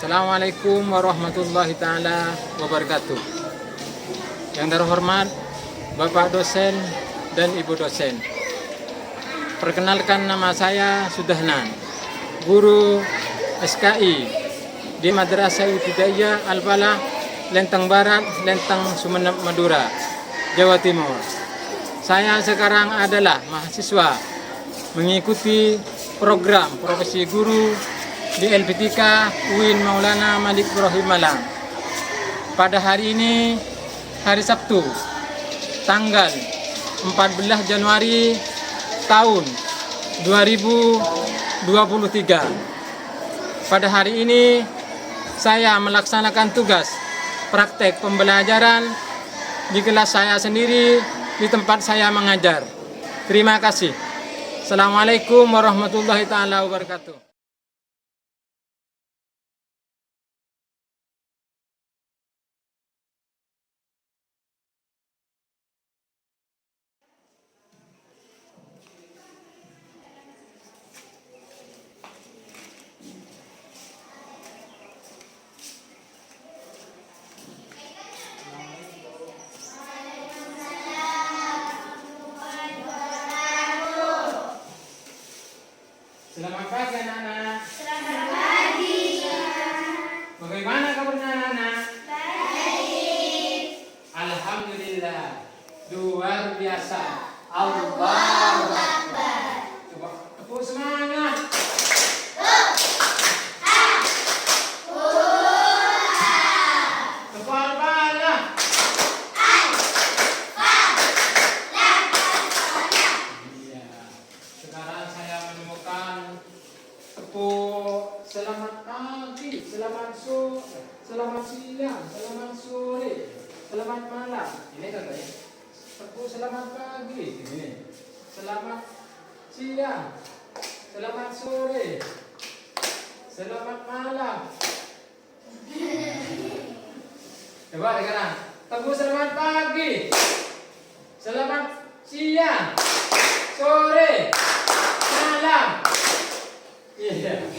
Assalamualaikum warahmatullahi taala wabarakatuh. Yang terhormat Bapak dosen dan Ibu dosen. Perkenalkan, nama saya Sudahnan, guru SKI di Madrasah Ibtidaiyah Al-Falah, Lenteng Barat, Lenteng Sumeneb, Madura, Jawa Timur. Saya sekarang adalah mahasiswa mengikuti program profesi guru di LPTK UIN Maulana Malik Ibrahim Malang. Pada hari ini, hari Sabtu, tanggal 14 Januari tahun 2023. Pada hari ini, saya melaksanakan tugas praktek pembelajaran di kelas saya sendiri, di tempat saya mengajar. Terima kasih. Assalamualaikum warahmatullahi taala wabarakatuh. Selamat pagi anak-anak. Selamat pagi. Bagaimana kabarnya anak-anak? Baik. Alhamdulillah. Luar biasa. Allahu Akbar. Coba tepuk semangat. Tepuk bala. Iya. Sekarang saya menemukan tepuk selamat pagi, selamat sore, selamat siang, selamat sore, selamat malam. Ini katanya tepuk selamat pagi, ini selamat siang, selamat sore, selamat malam. Coba sekarang tepuk selamat pagi, selamat siang, sore, malam. Iya.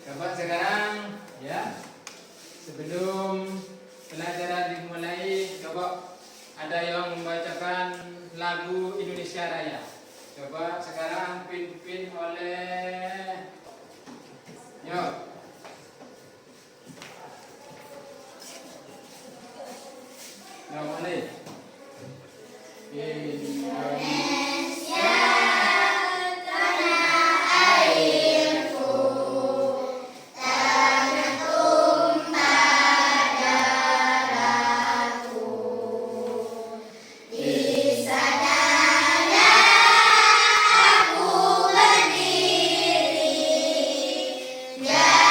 Coba sekarang ya, sebelum pelajaran dimulai, coba ada yang membacakan lagu Indonesia Raya. Coba sekarang pimpin oleh Yuk. Nah, mulai. Indonesia Yeah.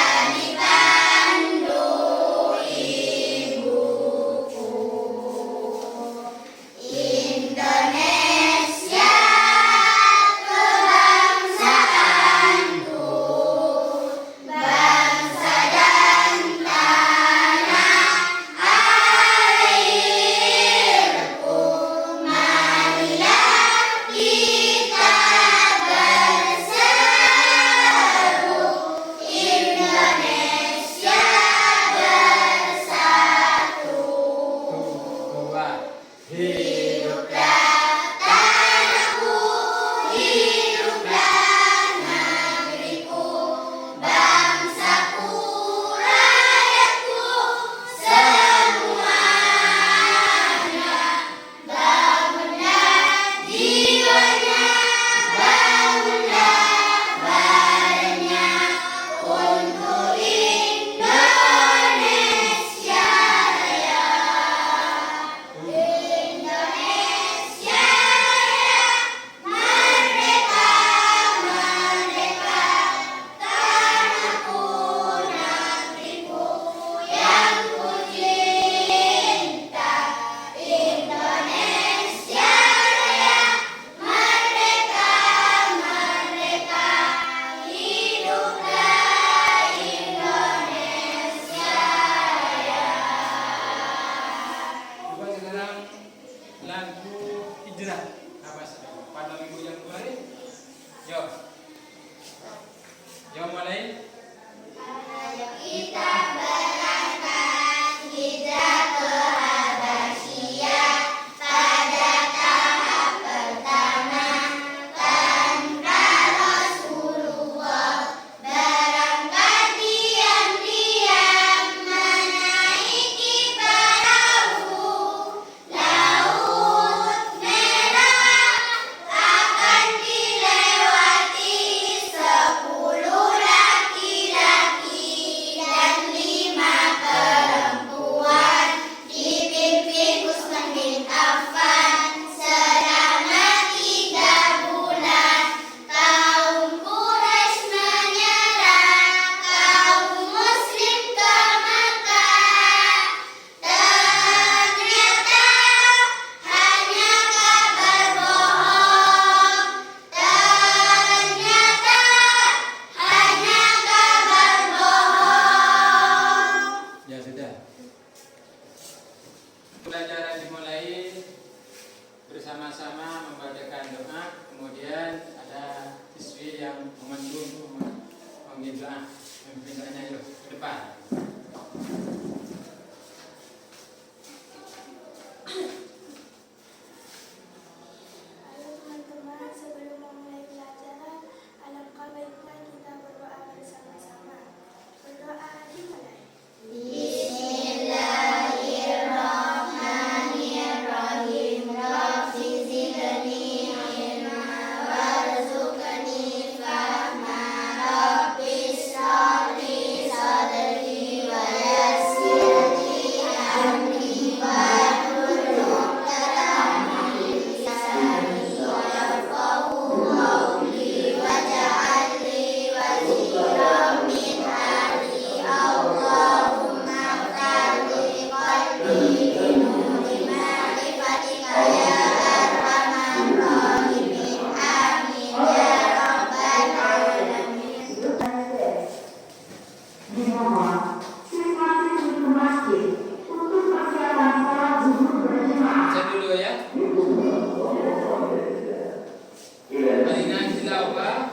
Desa apa?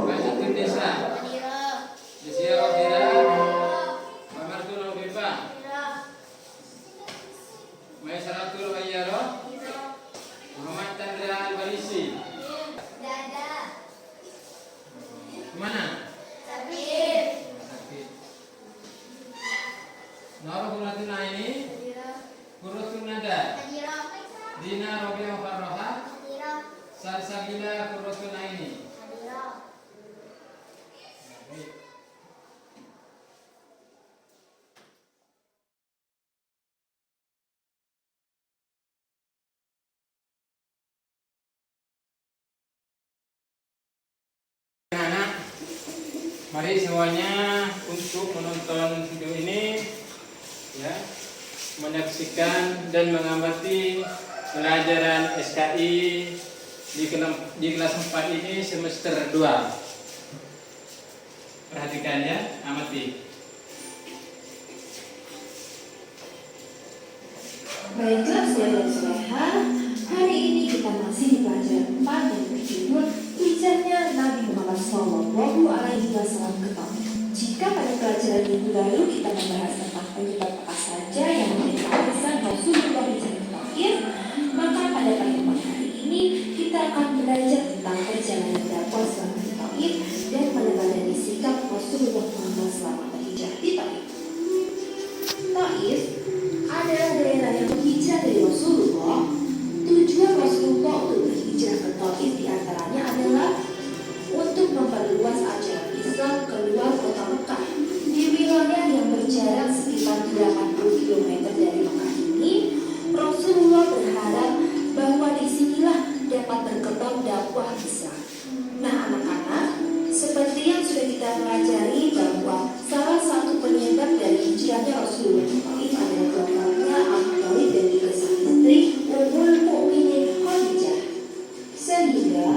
Bahasa desa. Adira. Desa Rodira. Pamartul Hobiba. Maisaratul Hayyaro. Muhammad Chandra Al-Barisi. Dada. Mana? Sabir. Sakit. Noro Huratul Aini. Adira. Huratul Nada. Adira. Dina Robiah Farroha. Adira. Salsabila Huratul Aini. Adira. Anak, mari semuanya untuk menonton video ini, ya, menyaksikan dan mengamati pelajaran SKI di kelas 4 ini semester 2. Perhatikan ya, amati. Baiklah saudara-saudara, hari ini kita masih di pelajaran 4 yang berjudul Hijrahnya Nabi Muhammad SAW ke Taif. Jika pada pelajaran minggu lalu kita membahas tentang penyebab apa saja yang menyebabkan Rasulullah hijrah ke Taif, maka pada pertemuan hari ini kita akan belajar tentang perjalanan dakwah selama di Taif dan meneladani sikap Rasulullah Muhammad selama berhijrah di Taif. Taif adalah daerah yang berhijrah dari Rasulullah. Tujuan Rasulullah untuk berhijrah ke Taif diantaranya adalah untuk memperluas ajaran Islam keluar kota Mekah. Di wilayah yang berjarak sekitar 80 km dari Mekah ini, Rasulullah berharap bahwa disinilah dapat berkembang dakwah Islam. Nah anak-anak, seperti yang sudah kita pelajari bahwa salah satu penyebab dari hijrahnya Rasulullah ke Taif adalah bapaknya Abu Thalib dan juga sang istri Ummul Mukminin Khadijah. Sehingga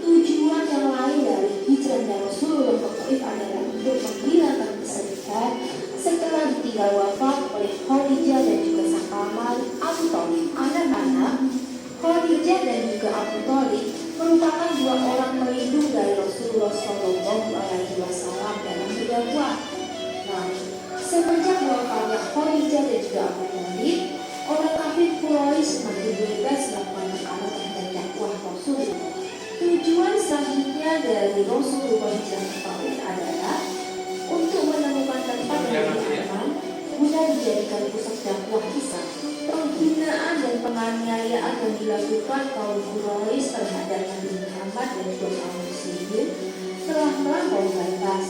tujuan yang lain dari hijrahnya Rasulullah ke Taif adalah untuk menghilangkan kesedihan setelah ditinggal wafat oleh Khadijah dan juga sang paman Abu Thalib. Anak-anak, Khadijah dan juga Abu Thalib merupakan dua orang pelindung dari Rasulullah SAW dalam berdakwah. Nah, semenjak wafatnya Khadijah dan juga Abu Thalib, orang kafir Quraisy semakin bebas melakukan tekanan terhadap dakwah Rasulullah. Tujuan selanjutnya dari Rasulullah hijrah ke Taif adalah untuk menemukan tempat yang lebih aman guna dijadikan pusat dakwah Islam. Penghinaan dan penganiayaan yang dilakukan kaum Quraisy terhadap Nabi Muhammad dan juga kaum muslimin telah melampaui batas,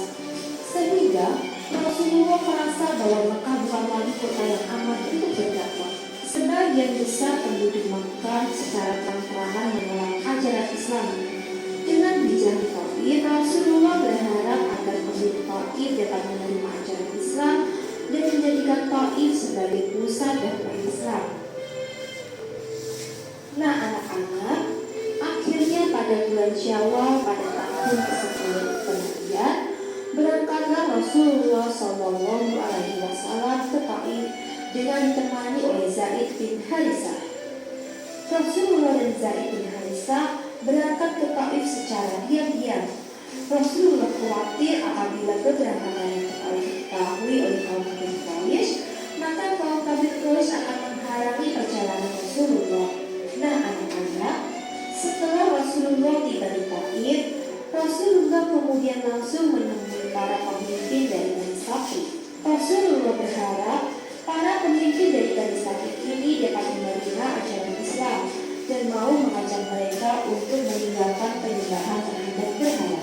sehingga Rasulullah merasa bahwa Mekah bukan lagi kota yang aman untuk berdakwah. Sebagian besar penduduk Mekah secara terang-terangan menolak ajaran Islam. Dengan hijrah ke Taif, Rasulullah berharap agar penduduk Taif dapat menerima ajaran Islam dan menjadikan Taif sebagai pusat dakwah Islam. Nah anak-anak, akhirnya pada bulan Syawal pada tahun ke-10 kemudian berangkatlah Rasulullah SAW ke Taif dengan ditemani oleh Zaid bin Harisah. Rasulullah dan Zaid bin Harisah berangkat ke Taif secara diam-diam. Rasulullah khawatir apabila keberangkatan ke Taif diketahui oleh kaum kafir Quraisy, maka kaum kafir Quraisy akan menghalangi perjalanan Rasulullah. Nah anak-anak, setelah Rasulullah tiba di Taif, Rasulullah kemudian langsung menemui para pemimpin dari Bani Saqif. Rasulullah berharap para pemimpin dari Bani Saqif ini dapat menerima ajaran Islam dan mau mengajak mereka untuk meninggalkan penyembahan terhadap berhala.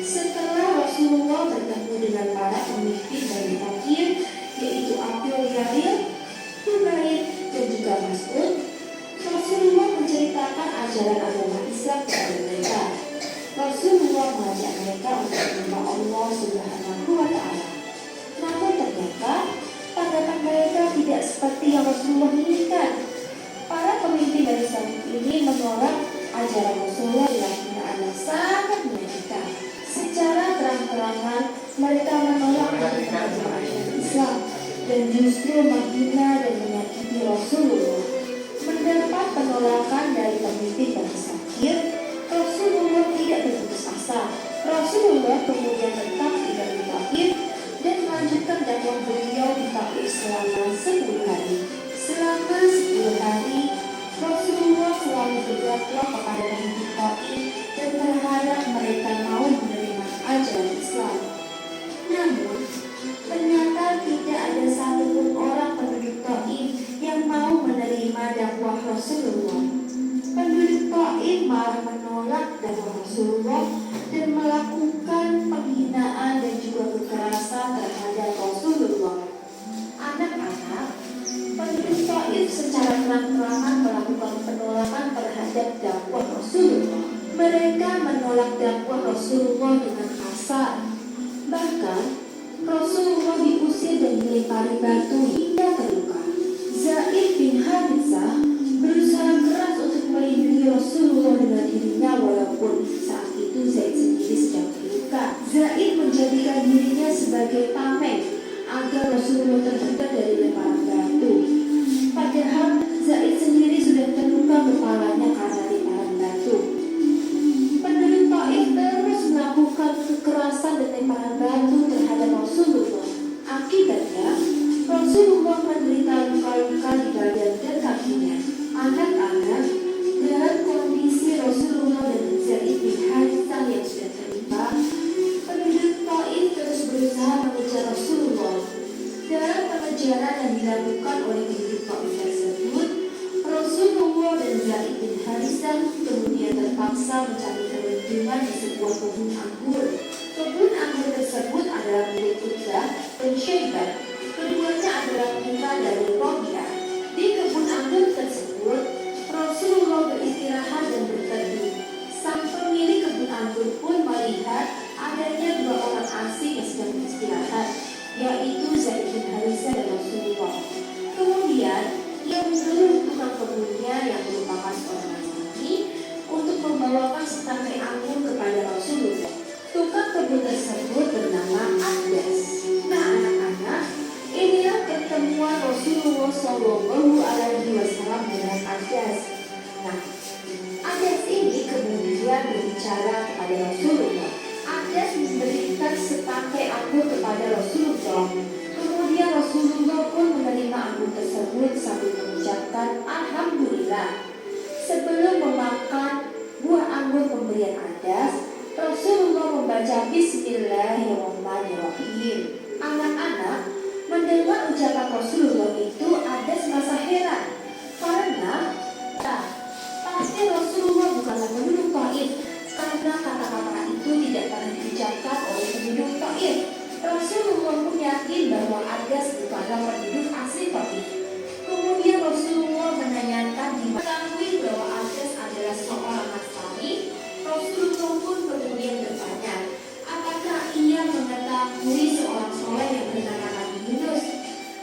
Setelah Rasulullah bertemu dengan para pemimpin dari Saqif, yaitu Abdul Yahil, Humaid, dan juga Mas'ud, Rasulullah menceritakan ajaran agama Islam kepada mereka. Rasulullah mengajak mereka untuk menyembah Allah Subhanahu wa Ta'ala. Namun ternyata tanggapan mereka tidak seperti yang Rasulullah inginkan. Para pemimpin dari Saqif ini menolak ajaran Rasulullah yang penggunaannya sangat menyakitkan. Secara terang-terangan mereka menolak ajaran Islam dan justru menghina dan menyakiti Rasulullah. Mendapat penolakan dari pemimpin Bani Saqif, Rasulullah beliau ditakluk selama 10 hari. Selama 10 hari, Rasulullah selalu berdakwah kepada penduduk Taif dan berharap mereka mau menerima ajaran Islam. Namun, ternyata tidak ada satupun orang penduduk Taif yang mau menerima dakwah Rasulullah. Penduduk Taif malah menolak dakwah Rasulullah dan melakukan penghinaan dan juga kekerasan terhadap Rasulullah. Anak-anak, penduduk Taif secara terang-terangan melakukan penolakan terhadap dakwah Rasulullah. Mereka menolak dakwah Rasulullah dengan kasar. Bahkan, Rasulullah diusir dan dilempari batu hingga terluka. Zaid bin Harithah berusaha keras untuk melindungi Rasulullah dengan dirinya walaupun saat itu Zaid sendiri sedang terluka. Zaid menjadikan dirinya sebagai tameng agar Rasulullah terhindar dari lemparan batu. Padahal Zaid sendiri sudah terluka kepalanya karena lemparan batu. Penduduk Taif terus melakukan kekerasan dan lemparan batu terhadap Rasulullah. Akibatnya, Rasulullah menderita luka-luka di badan dan kakinya. Anak-anak, dalam kondisi Rasulullah dan Zaid bin Harithah yang sudah terluka, penduduk Taif terus berusaha mengejar Rasulullah. Dalam pengejaran yang dilakukan oleh penduduk Taif tersebut, Rasulullah dan Zaid bin Harithah kemudian terpaksa mencari perlindungan di sebuah kebun anggur. Kebun anggur tersebut adalah milik Utbah dan Syaibah. Keduanya adalah putra dari Rabi'ah. Di kebun anggur tersebut, Rasulullah beristirahat dan berteduh. Sang pemilik kebun anggur pun melihat adanya 2 orang asing yang sedang beristirahat, yaitu Zaid bin Harithah dan Rasulullah. Kemudian, ia menyuruh tukang kebunnya yang merupakan seorang laki-laki untuk membawakan setangkai anggur kepada Rasulullah. Tukang kebun tersebut bernama Adas. Nah, anak-anak, inilah pertemuan Rasulullah SAW dengan Adas. Nah, Adas ini kemudian berbicara kepada Rasulullah. Adas memberikan setangkai anggur kepada Rasulullah. Kemudian Rasulullah pun menerima anggur tersebut sambil mengucapkan Alhamdulillah. Sebelum memakan buah anggur pemberian Adas, Rasulullah membaca Bismillahirrahmanirrahim. Anak-anak, mendengar ucapan Rasulullah itu, Adas merasa heran karena pasti Rasulullah bukanlah penduduk Taif, karena kata-kata itu tidak pernah diucapkan oleh penduduk Taif. Rasulullah pun yakin bahwa Adas bukanlah penduduk asli Taif. Kemudian Rasulullah menanyakan diketahui bahwa Adas adalah seorang Nasrani. Rasulullah pun kemudian bertanya, apakah ia mengetahui seorang soleh yang bernama Nabi Yunus?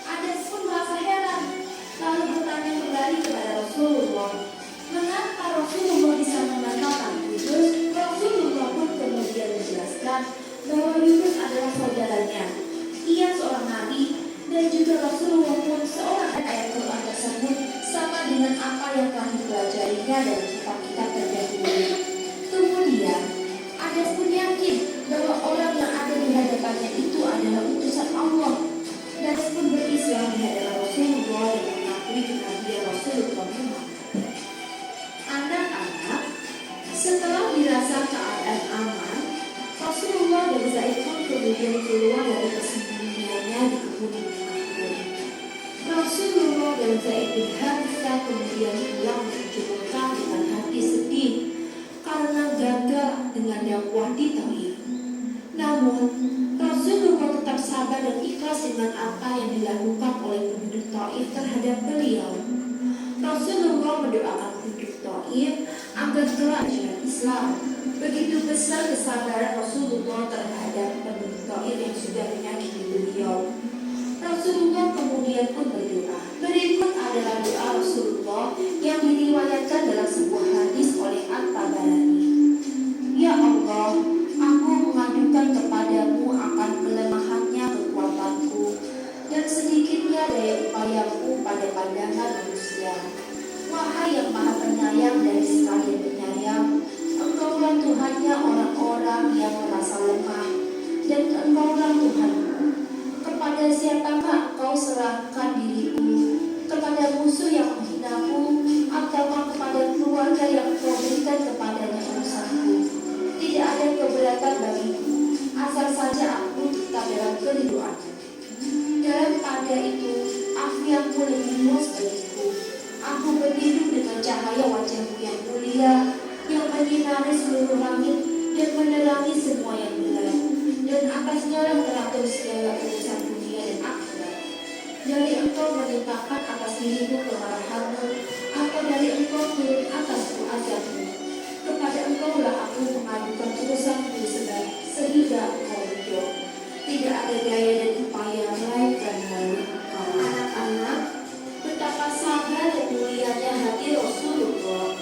Adas pun merasa heran, lalu bertanya kembali kepada Rasulullah, mengapa Rasulullah bisa mengenal Nabi Yunus? Rasulullah pun kemudian menjelaskan bahwa Yunus adalah saudaranya. Ia seorang nabi dan juga Rasulullah pun seorang. Ayat Quran tersebut sama dengan apa yang telah dipelajarinya dari kitab-kitab terdahulu. Kemudian, Adas pun yakin bahwa orang yang ada di hadapannya itu adalah utusan Allah. Dan pun berislam di hadapan Rasulullah dan mengakui kenabian Rasulullah Muhammad. Anak-anak, setelah dirasa keadaan aman, Rasulullah dan Zaid pun kemudian keluar dari persembunyiannya di kebun anggur. Rasulullah dan Zaid bin Harithah kemudian pulang menuju Mekah dengan hati sedih karena gagal dengan dakwah di Taif. Namun, Rasulullah tetap sabar dan ikhlas dengan apa yang dilakukan oleh penduduk Taif terhadap beliau. Rasulullah mendoakan penduduk Taif agar kelak ajaran Islam. Begitu besar kesabaran Rasulullah terhadap penduduk Taif yang sudah menyakiti beliau. Rasulullah kemudian pun berdoa. Berikut adalah doa Rasulullah yang diriwayatkan dalam sebuah hadis oleh At-Tabarani. Ya Allah, aku mengadukan kepadamu akan kelemahannya kekuatanku dan sedikitnya daya upayaku pada pandangan manusia. Wahai yang maha penyayang dari sekalian penyayang, Engkaulah Tuhannya orang-orang yang merasa lemah, dan Engkaulah Tuhanku. Kepada siapa siapakah engkau serahkan diriku? Kepada musuh yang menghinaku, ataukah kepada keluarga yang engkau berikan kepadanya urusanku? Tidak ada keberatan bagiku, asal saja aku tetap dalam kerinduanmu. Dalam tanda itu, afiatmu lebih luas bagiku. Aku berlindung dengan cahaya wajahmu yang mulia, yang menyinari seluruh langit dan menerangi semua yang gelap. Dan atasnya lah teratur segala urusan dunia dan akhirat. Dari engkau menimpakan atas dirimu kemarahanmu, atau dari engkau turun atasku azabmu. Kepada engkau lah aku mengadukan urusanku sehingga engkau ridho. Tidak ada daya dan upaya melainkan melalui engkau. Anak-anak, betapa sabar dan mulianya hati Rasulullah.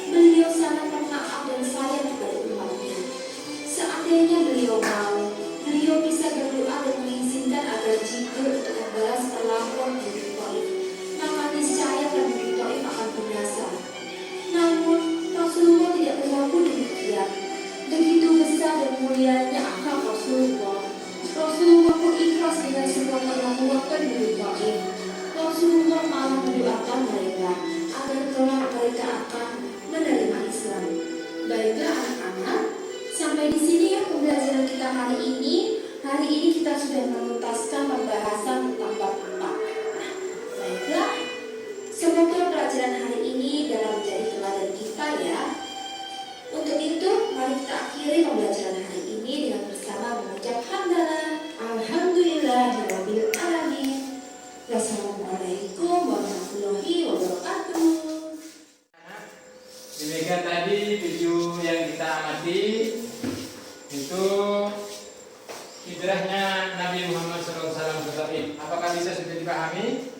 Beliau sangat pemaaf dan sayang kepada umatnya. Seandainya beliau mau, beliau bisa berdoa dan mengizinkan agar Jibril untuk membalas perlakuan Nabi Thaif, maka niscaya Nabi Thaif akan binasa. Namun Rasulullah tidak berlaku demikian. Begitu besar dan mulianya akhlak Rasulullah. Rasulullah pun ikhlas dengan semua perlakuan Nabi Thaif. Rasulullah malah mendoakan mereka agar kelak mereka akan menerima Islam. Baiklah anak-anak, sampai di sini ya pembelajaran kita hari ini. Hari ini kita sudah menuntaskan pembahasan tentang bab 4. Nah, baiklah, semoga pelajaran hari ini dalam menjadi teladan kita ya. Untuk itu, mari kita akhiri pembelajaran hari ini dengan bersama mengucap hamdalah. Alhamdulillahirabbil alamin. Wassalamualaikum warahmatullahi wabarakatuh. Demikian tadi video yang kita amati itu hijrahnya Nabi Muhammad SAW ke Taif. Apakah bisa sudah dipahami?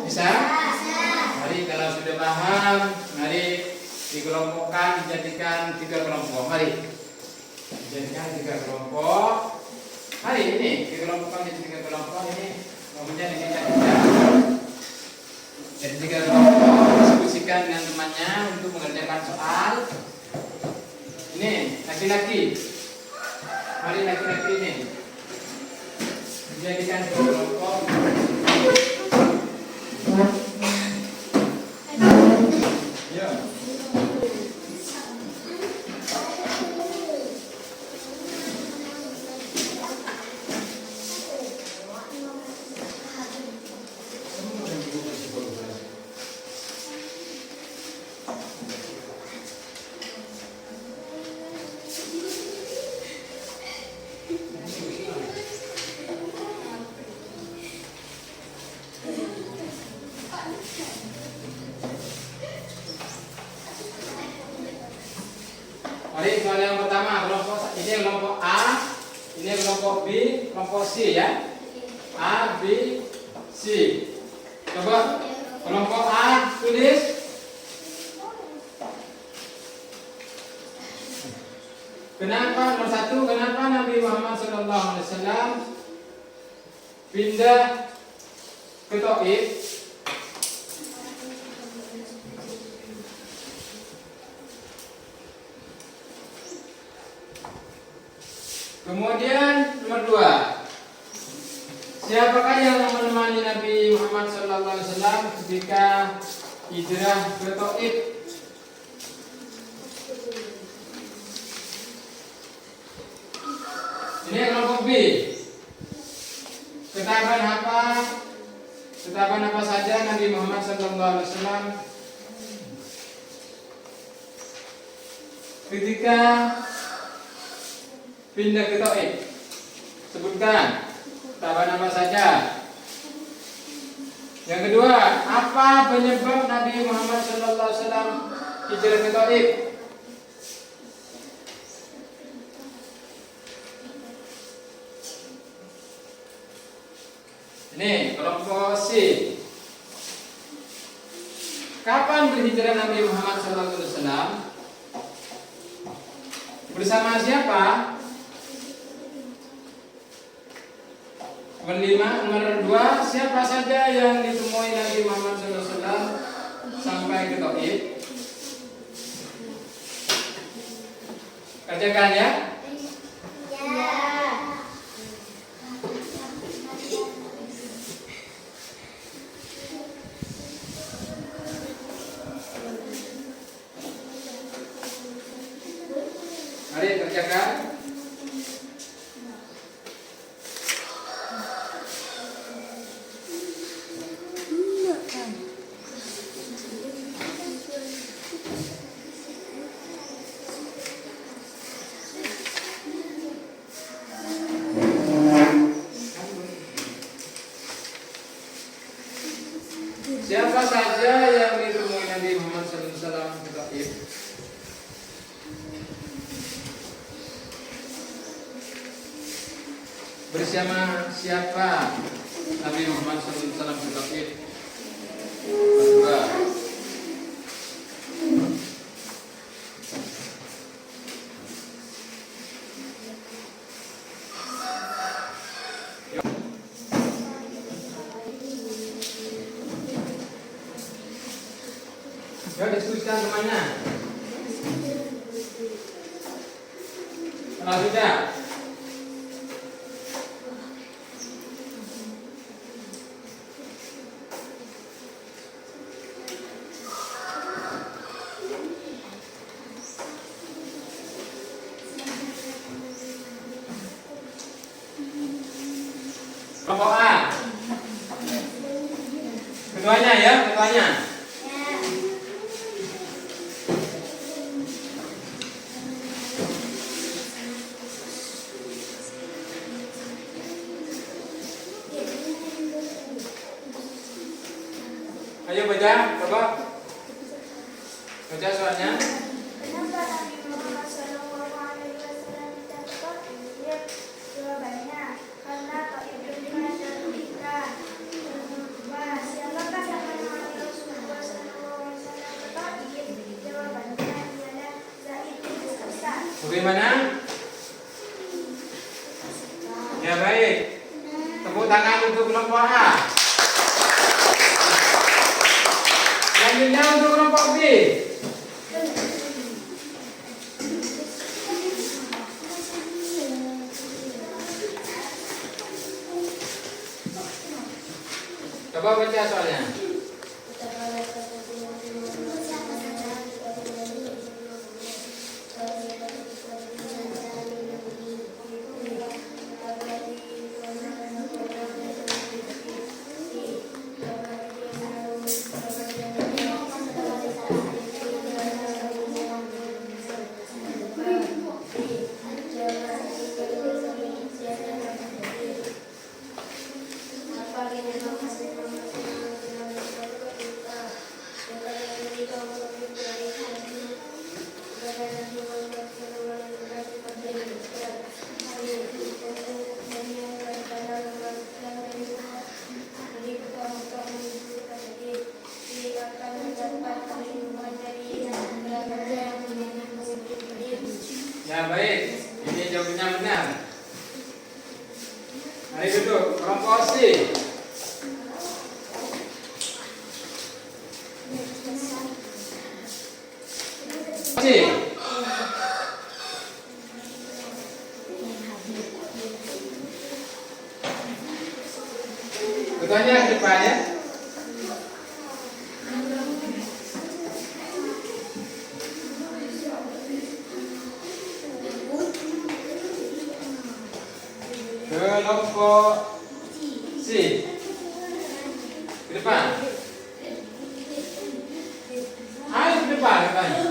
Bisa? Mari kalau sudah paham, mari dikelompokkan, dijadikan 3 kelompok. Mari dijadikan 3 kelompok. Mari ini dikelompokkan jadi 3 kelompok. Ini kemudian ini jadi 3 kelompok. Diskusikan dengan temannya untuk mengerjakan soal. Ini laki-laki. Mari laki-laki ini dijadikan 2 kelompok. Ya. Mari soal yang pertama, kelompok ini kelompok A, ini kelompok B, kelompok C ya. A, B, C. Coba kelompok A tulis. Kenapa nomor 1? Kenapa Nabi Muhammad SAW pindah ke Taif? Kemudian nomor 2, siapakah yang menemani Nabi Muhammad SAW ketika hijrah ke Taif? Ini kelompok B. Ketaban apa saja Nabi Muhammad SAW ketika pindah ke Taif? Sebutkan ketaban apa saja. Yang kedua, apa penyebab Nabi Muhammad SAW hijrah ke Taif? Ini kelompok C. Kapan berhijrah Nabi Muhammad SAW? Bersama siapa? Nomor 2, siapa saja yang ditemui Nabi Muhammad SAW sampai ke Taif? Kerjakan ya. bacakan. Siapa saja yang ditemui Nabi Muhammad SAW di Taif? Bersama siapa Nabi Muhammad SAW di Taif? Berdua. Ya, diskusikan kemana? Kalau sudah, kelompok A. Ketuanya ya, ketuanya. Ayo baca, coba. Baca soalnya. Kenapa Nabi Muhammad SAW ditangkap? Jawabannya, karena Taif dengan ikan. Siapakah yang menemani Rasulullah SAW ke Taif? Jawabannya ialah Zaid bin Hasan. Bagaimana? Ya baik. Tepuk tangan untuk kelompok A. Selanjutnya untuk kelompok B. Coba baca soalnya. Ya baik, ini jawabannya benar. Mari duduk, kelompok C. C. Ketuanya ke depan ya. Kelompok C. Ke depan. Ayo ke depan, katanya.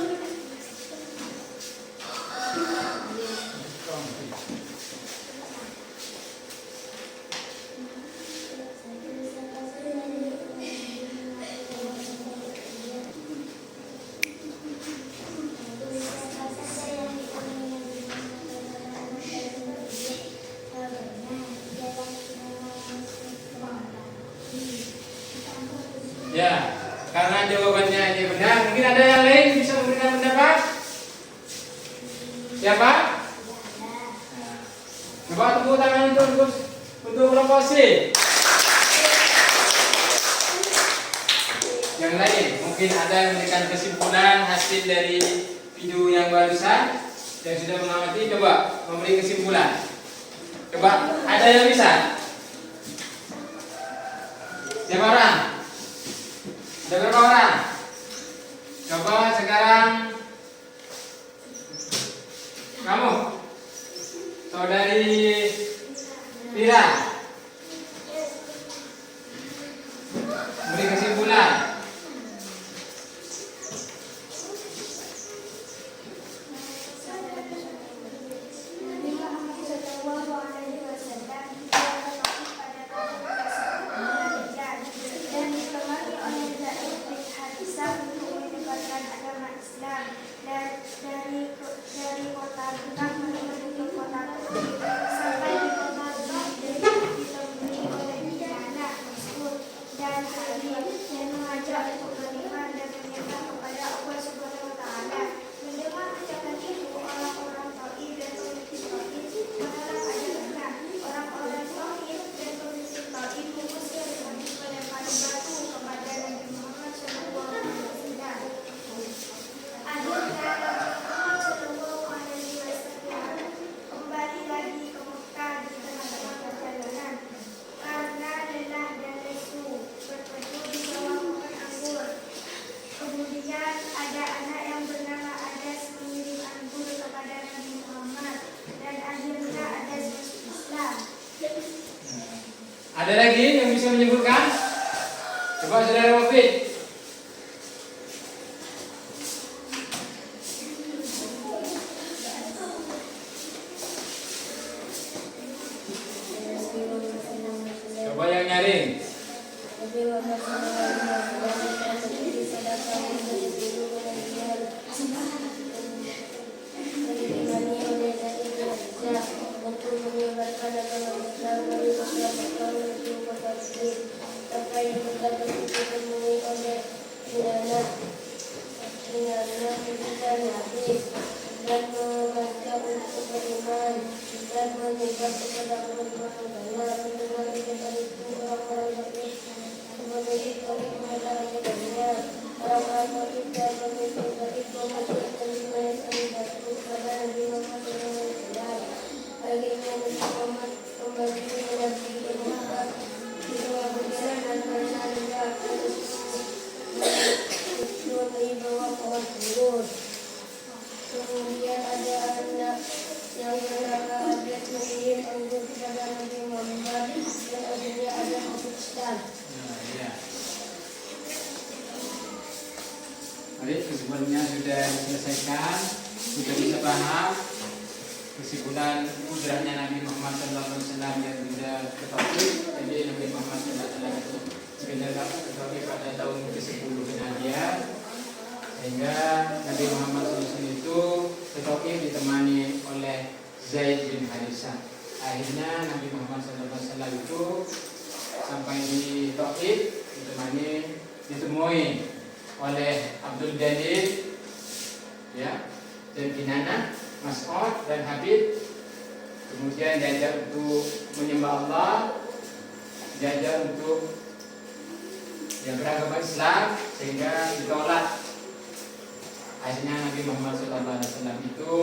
Ya, karena jawabannya ini benar, mungkin ada yang lain bisa memberikan pendapat? Siapa? Coba tepuk tangan untuk kelompok C. Yang lain, mungkin ada yang memberikan kesimpulan hasil dari video yang barusan yang sudah mengamati, coba memberi kesimpulan. Coba, ada yang bisa? Siapa orang? Ada berapa orang? Coba sekarang Kamu, saudari Tira, beri kesimpulan. Nabi Muhammad Shallallahu Alaihi Wasallam diberkati pada tahun ke-10 dan ditemani oleh Zaid bin Harithah untuk menyebarkan agama Islam dan dari kota Mekah menuju ke kota Taif sampai di kota Taif ditemui oleh Kinana, Mas'ud dan Habib dan mengajak untuk beriman dan menyembah kepada Allah Subhanahu Wa Taala. Mendengar ucapan itu orang-orang Taif dan pemimpin Taif menolak ajarannya. Orang-orang Taif dan pemimpin Taif mengusir dan melempar batu kepada Nabi Muhammad Shallallahu Alaihi Wasallam. Akhirnya Nabi Muhammad Shallallahu Alaihi Wasallam kembali lagi ke Mekah di tengah-tengah perjalanan karena lelah dan lesu berteduh di bawah pohon anggur. Kemudian ada anak yang bernama Adas mengirim anggur kepada Nabi Muhammad dan akhirnya Adas masuk Islam. Ada lagi yang bisa menyebutkan? Coba saudara Wafid. Coba yang nyaring. Kemudian ada anak yang bernama Adas mengirim anggur kepada Nabi Muhammad dan akhirnya Adas masuk Islam. Nah, ya. Baik, kesimpulannya sudah diselesaikan, sudah bisa paham kesimpulan kudratnya Nabi Muhammad SAW yang bisa ketahui. Jadi Nabi Muhammad SAW itu sebenarnya ketahui pada tahun ke-10 Hijriah, sehingga Nabi Muhammad SAW itu ketahui ditemani oleh Zaid bin Harithah. Akhirnya Nabi Muhammad SAW itu sampai di Taif ditemui oleh Abdul Jalil, ya, dan Kinana, Mas'ud dan Habib. Kemudian diajak untuk menyembah Allah, diajak untuk beragama Islam, sehingga ditolak. Akhirnya Nabi Muhammad SAW itu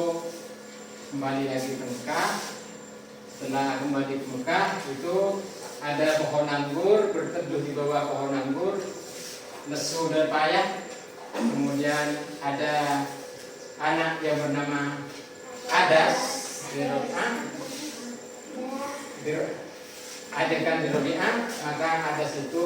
kembali lagi ke Mekah. Setelah kembali ke Mekah itu ada pohon anggur, berteduh di bawah pohon anggur, lesu dan payah. Kemudian ada anak yang bernama Adas adegan di Rabi'ah, maka Adas itu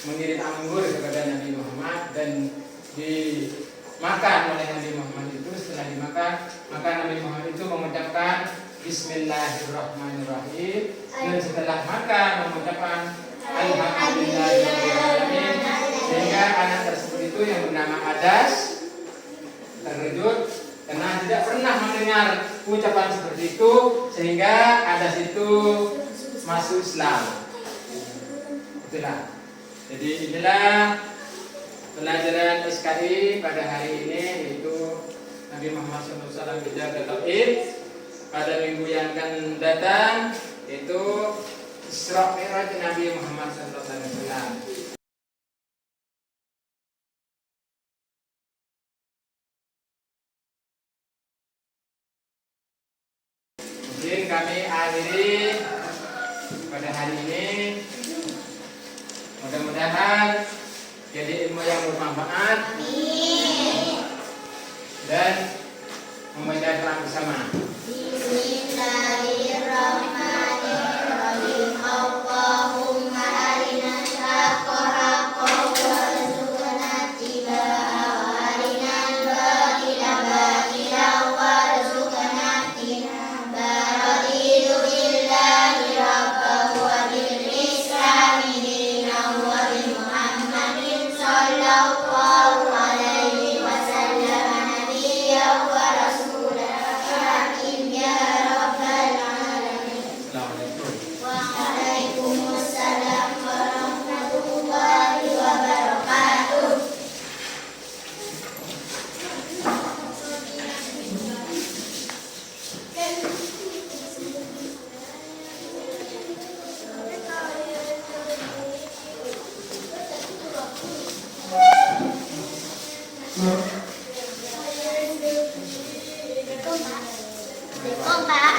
mengirim anggur kepada Nabi Muhammad dan dimakan oleh Nabi Muhammad itu. Setelah dimakan, maka Nabi Muhammad itu mengucapkan Bismillahirrahmanirrahim, dan setelah makan mengucapkan Alhamdulillahirrahmanirrahim, sehingga anak tersebut itu yang bernama Adas terkejut karena tidak pernah mendengar ucapan seperti itu, sehingga Adas itu masuk Islam. Itulah. Jadi inilah pelajaran SKI pada hari ini, yaitu Nabi Muhammad SAW berjaga tauhid. Pada minggu yang akan datang itu Isra Mi'raj Nabi Muhammad SAW. Mungkin kami akhiri pada hari ini. Mudah-mudahan jadi ilmu yang bermanfaat dan membaca Quran bersama. Assalamualaikum, Pak.